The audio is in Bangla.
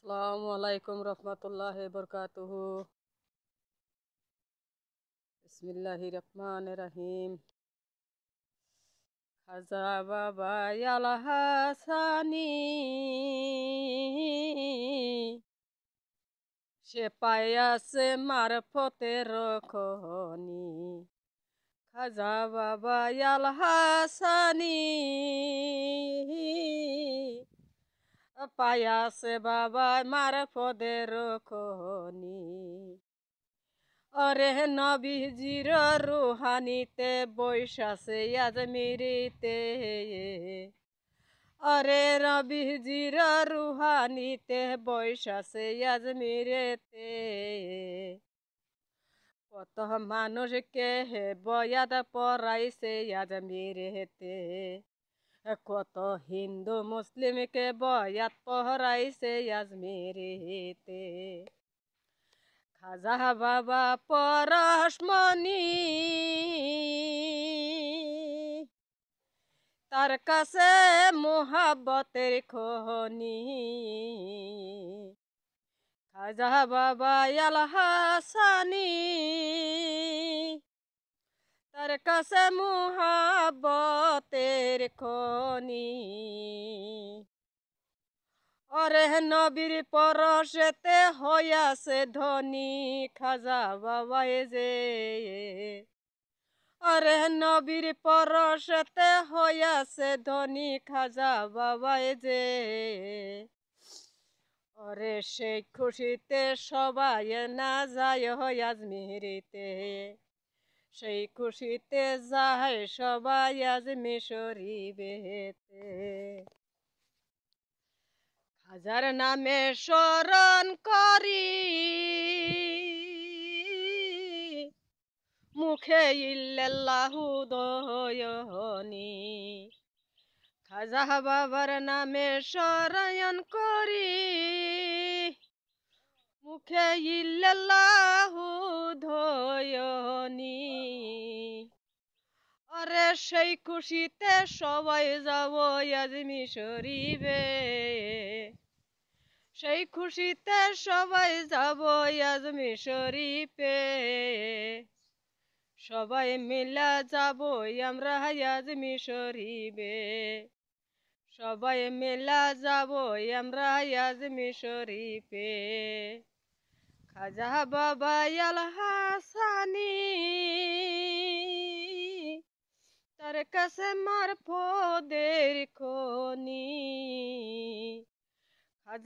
আসসালামু আলাইকুম রহমতুল্লাহ বরকাতুহু। বিসমিল্লাহির রহমানির রহিম। খাজা বাবা আল হাসানি সে পায়াছে মারফতের খনি। খাজা বাবা আল হাসানি পায়াছে বাবা মারফতের খনি। অরে নবীজির রুহানিতে বৈশাছে আজমিরিতে। অরে নবীজির রুহানিতে বৈশাছে আজমিরেতে। কত মানুষকে বয়াত পড়াইছে আজমিরেতে। কত হিন্দু মুসলিমকে বয়াত পড়াইছে আজমিরেতে। খাজা বাবা পরশমণি তার কাছে মোহাব্বতের খনি। খাজা বাবা আল হাসানি তার কাছে মোহাব্বতের খনি। অরে নবীর পরশেতে হইয়াছে ধনী। খাজা বাবা যে অরে নবীর পরশেতে হইয়াছে ধনী। খাজা বাবা যে অরে সেই খুশিতে সবাই না যায় আজমিরিতে। সেই খুশিতে যায় সবাই আজমি শরীফেতে। খাজার নামে স্মরণ করি মুখে ইল্লাল্লাহু দয়নি। খাজা বাবার নামে স্মরণ করি মুখে ইল্লাল্লাহু দয়নি। আরে সেই খুশিতে সবাই যাব আজমি শরীফে। সেই খুশিতে সবাই যাব আজমি শরীফে। সবাই মিলা যাব আমরা আজমি শরীফে। সবাই মিলা যাব আমরা আজমি শরীফে। খাজা বাবা আল হাসানি তার কাছে মারফতের খনি। খাজা